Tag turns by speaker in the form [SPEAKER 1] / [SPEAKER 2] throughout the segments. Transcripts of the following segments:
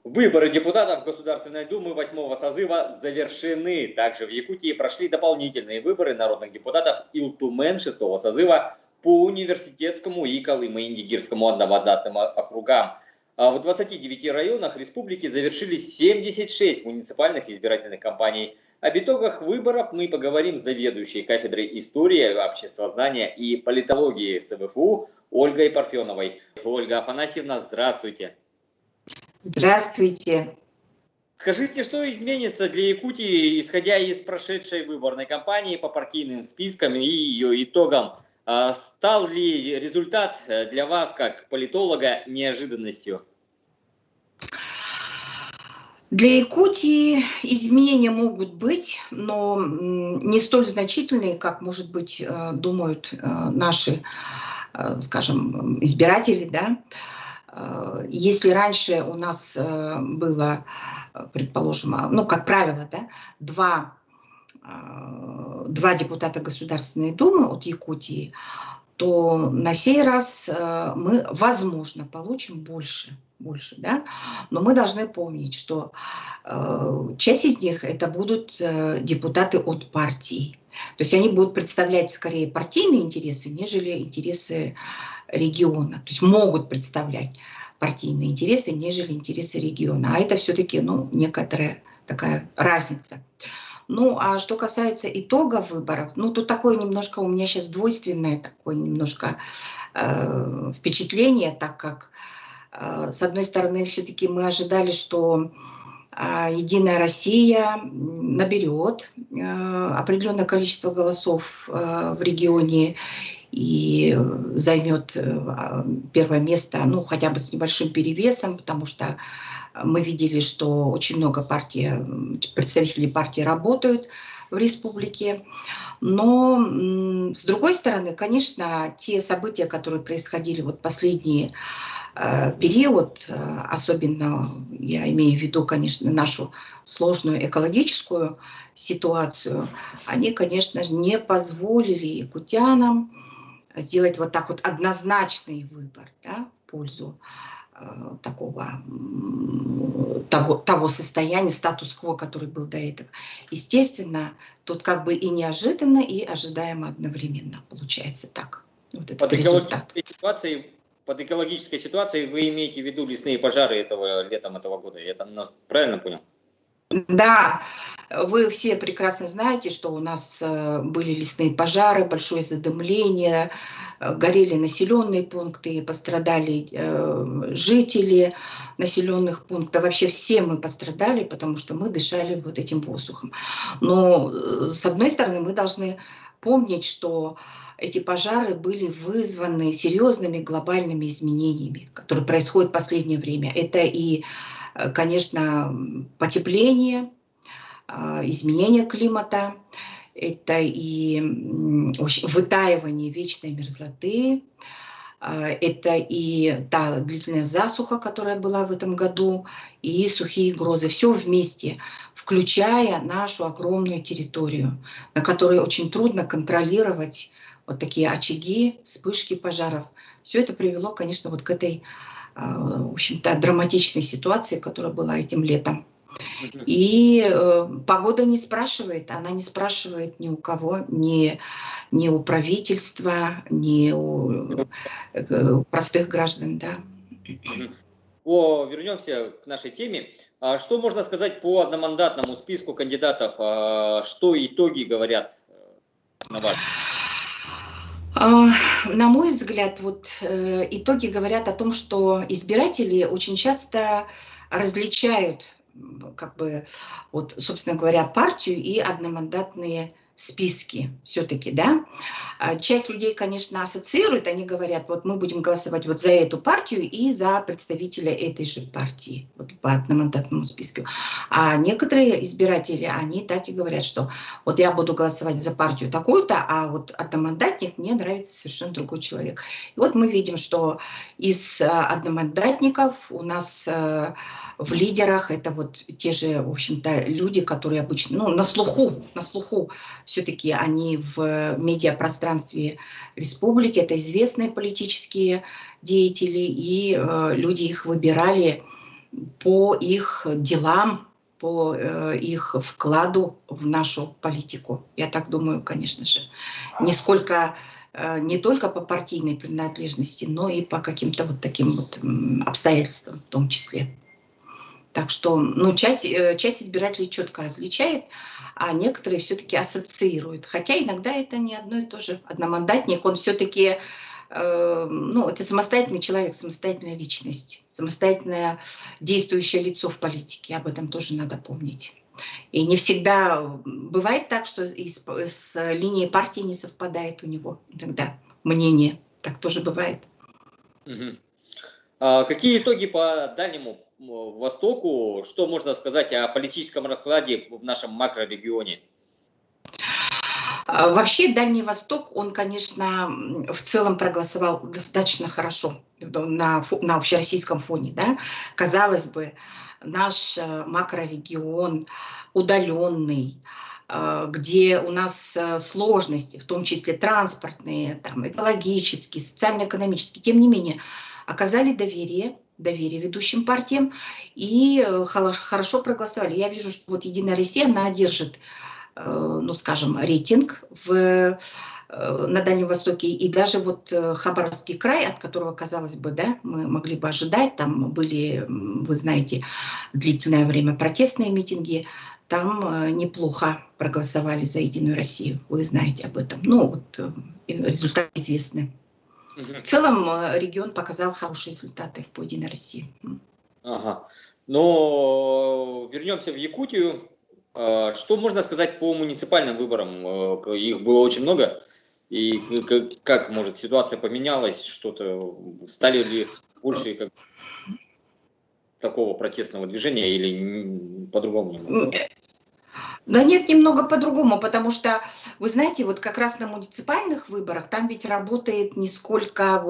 [SPEAKER 1] Выборы депутатов Государственной Думы 8-го созыва завершены. Также в Якутии прошли дополнительные выборы народных депутатов Илтумен 6-го созыва по университетскому и Колымо-Индигирскому одномандатным округам. В 29 районах республики завершились 76 муниципальных избирательных кампаний. Об итогах выборов мы поговорим с заведующей кафедрой истории, обществознания и политологии СВФУ Ольгой Парфеновой. Ольга Афанасьевна, здравствуйте.
[SPEAKER 2] Здравствуйте.
[SPEAKER 1] Скажите, что изменится для Якутии, исходя из прошедшей выборной кампании по партийным спискам и ее итогам? Стал ли результат для вас, как политолога, неожиданностью?
[SPEAKER 2] Для Якутии изменения могут быть, но не столь значительные, как, может быть, думают наши, скажем, избиратели, да. Если раньше у нас было, предположим, ну, как правило, да, два депутата Государственной Думы от Якутии, то на сей раз мы, возможно, получим больше, да? Но мы должны помнить, что часть из них это будут депутаты от партий. То есть они будут представлять скорее партийные интересы, нежели интересы региона. То есть могут представлять партийные интересы, нежели интересы региона. А это все-таки, ну, некоторая такая разница. Ну, а что касается итогов выборов, ну, тут такое немножко у меня сейчас двойственное такое немножко впечатление, так как, с одной стороны, все-таки мы ожидали, что Единая Россия наберет определенное количество голосов в регионе и займет первое место, ну, хотя бы с небольшим перевесом, потому что мы видели, что очень много представителей партии работают в республике. Но, с другой стороны, конечно, те события, которые происходили вот последний период, особенно я имею в виду, конечно, нашу сложную экологическую ситуацию, они, конечно же, не позволили якутянам сделать вот так вот однозначный выбор, да, в пользу того состояния, статус-кво, который был до этого. Естественно, тут как бы и неожиданно, и ожидаемо одновременно получается так. Вот этот результат.
[SPEAKER 1] Под экологической ситуацией вы имеете в виду лесные пожары летом этого года? Я правильно понял?
[SPEAKER 2] Да, вы все прекрасно знаете, что у нас были лесные пожары, большое задымление, горели населенные пункты, пострадали жители населенных пунктов. Вообще все мы пострадали, потому что мы дышали вот этим воздухом. Но, с одной стороны, мы должны помнить, что эти пожары были вызваны серьезными глобальными изменениями, которые происходят в последнее время. Это и, конечно, потепление, изменение климата, это и вытаивание вечной мерзлоты, это и та длительная засуха, которая была в этом году, и сухие грозы. Все вместе, включая нашу огромную территорию, на которой очень трудно контролировать вот такие очаги, вспышки пожаров. Все это привело, конечно, вот к этой, в общем-то, драматичной ситуации, которая была этим летом. И погода не спрашивает, она не спрашивает ни у кого, ни у правительства, ни у простых граждан, да.
[SPEAKER 1] Вернемся к нашей теме. Что можно сказать по одномандатному списку кандидатов? Что итоги говорят на ваш?
[SPEAKER 2] На мой взгляд, вот итоги говорят о том, что избиратели очень часто различают, как бы, вот, собственно говоря, партию и одномандатные списки все-таки, да. Часть людей, конечно, ассоциирует, они говорят, вот мы будем голосовать вот за эту партию и за представителя этой же партии, вот по одномандатному списку. А некоторые избиратели, они так и говорят, что вот я буду голосовать за партию такую-то, а вот одномандатник мне нравится совершенно другой человек. И вот мы видим, что из одномандатников у нас в лидерах это вот те же, в общем-то, люди, которые обычно, ну, на слуху все-таки они в медиапространстве республики, это известные политические деятели, и люди их выбирали по их делам, по их вкладу в нашу политику. Я так думаю, конечно же. Не только по партийной принадлежности, но и по каким-то вот таким вот обстоятельствам в том числе. Так что часть избирателей четко различает, а некоторые все-таки ассоциируют. Хотя иногда это не одно и то же. Одномандатник, он все-таки, это самостоятельный человек, самостоятельная личность, самостоятельное действующее лицо в политике. Об этом тоже надо помнить. И не всегда бывает так, что с линией партии не совпадает у него иногда мнение. Так тоже бывает.
[SPEAKER 1] Угу. Какие итоги по Дальнему Востоку? Что можно сказать о политическом раскладе в нашем макрорегионе?
[SPEAKER 2] Вообще Дальний Восток, он, конечно, в целом проголосовал достаточно хорошо на общероссийском фоне. Да? Казалось бы, наш макрорегион удаленный, где у нас сложности, в том числе транспортные, там, экологические, социально-экономические, тем не менее, оказали доверие ведущим партиям и хорошо проголосовали. Я вижу, что вот Единая Россия, она держит, скажем, рейтинг на Дальнем Востоке, и даже вот Хабаровский край, от которого, казалось бы, да, мы могли бы ожидать, там были, вы знаете, длительное время протестные митинги, там неплохо проголосовали за Единую Россию, вы знаете об этом. Результаты известны. В целом регион показал хорошие результаты по Единой России.
[SPEAKER 1] Ага. Но вернемся в Якутию. Что можно сказать по муниципальным выборам? Их было очень много. И как может, ситуация поменялась? Что-то стали ли больше такого протестного движения или по-другому?
[SPEAKER 2] Да нет, немного по-другому, потому что, вы знаете, вот как раз на муниципальных выборах там ведь работает не сколько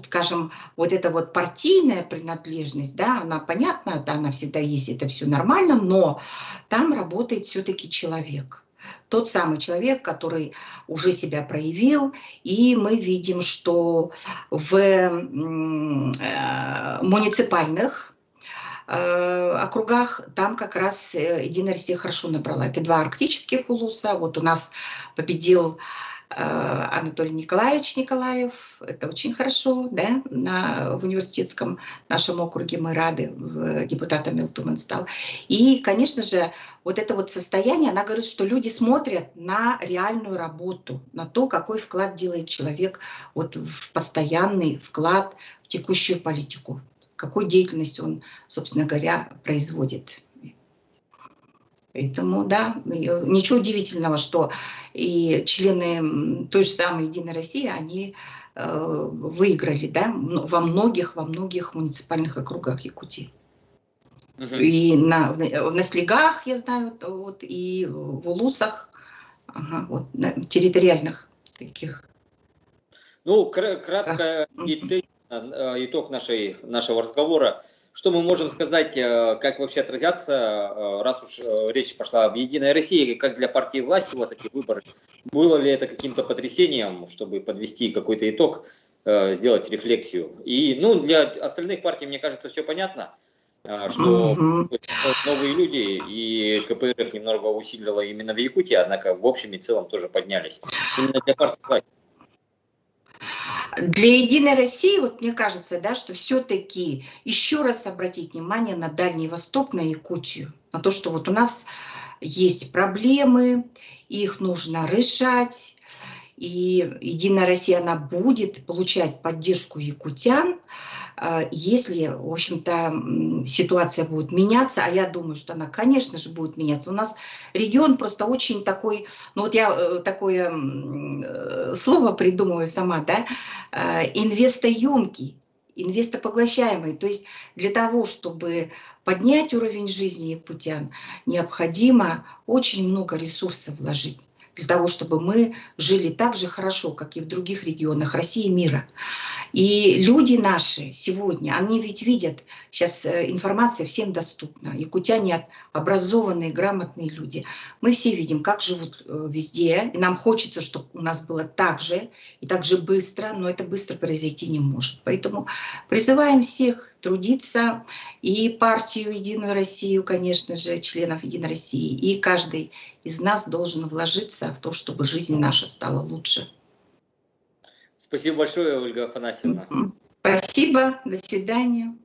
[SPEAKER 2] скажем, вот эта вот партийная принадлежность, да, она понятна, да, она всегда есть, это все нормально, но там работает все-таки человек. Тот самый человек, который уже себя проявил, и мы видим, что в муниципальных округах там как раз Единая Россия хорошо набрала. Это 2 арктических улуса. Вот у нас победил Анатолий Николаевич Николаев. Это очень хорошо, да, в университетском нашем округе мы рады, депутатом Илтумен стал. И, конечно же, вот это вот состояние, она говорит, что люди смотрят на реальную работу, на то, какой вклад делает человек, вот в постоянный вклад в текущую политику, какую деятельность он, собственно говоря, производит. Поэтому, да, ничего удивительного, что и члены той же самой Единой России, они выиграли, да, во многих муниципальных округах Якутии. И в Слигах, я знаю, вот, и в Улусах, территориальных таких.
[SPEAKER 1] Кратко итог нашего разговора. Что мы можем сказать, как вообще отразятся, раз уж речь пошла в Единой России, как для партии власти вот эти выборы? Было ли это каким-то потрясением, чтобы подвести какой-то итог, сделать рефлексию? И для остальных партий, мне кажется, все понятно, что новые люди, и КПРФ немного усилила именно в Якутии, однако в общем и целом тоже поднялись. Именно для партии власти.
[SPEAKER 2] Для Единой России, вот мне кажется, да, что все-таки еще раз обратить внимание на Дальний Восток, на Якутию, на то, что вот у нас есть проблемы, их нужно решать, и Единая Россия, она будет получать поддержку якутян, если, в общем-то, ситуация будет меняться, а я думаю, что она, конечно же, будет меняться. У нас регион просто очень такой, я такое слово придумываю сама, да, инвестоемкий, инвестопоглощаемый. То есть для того, чтобы поднять уровень жизни якутян, необходимо очень много ресурсов вложить. для того, чтобы мы жили так же хорошо, как и в других регионах России и мира. И люди наши сегодня, они ведь видят, сейчас информация всем доступна. Якутяне образованные, грамотные люди. Мы все видим, как живут везде. И нам хочется, чтобы у нас было так же и так же быстро, но это быстро произойти не может. Поэтому призываем всех трудиться, и партию «Единую Россию», конечно же, членов «Единой России», и каждый из нас должен вложиться в то, чтобы жизнь наша стала лучше.
[SPEAKER 1] Спасибо большое, Ольга Афанасьевна.
[SPEAKER 2] Спасибо, до свидания.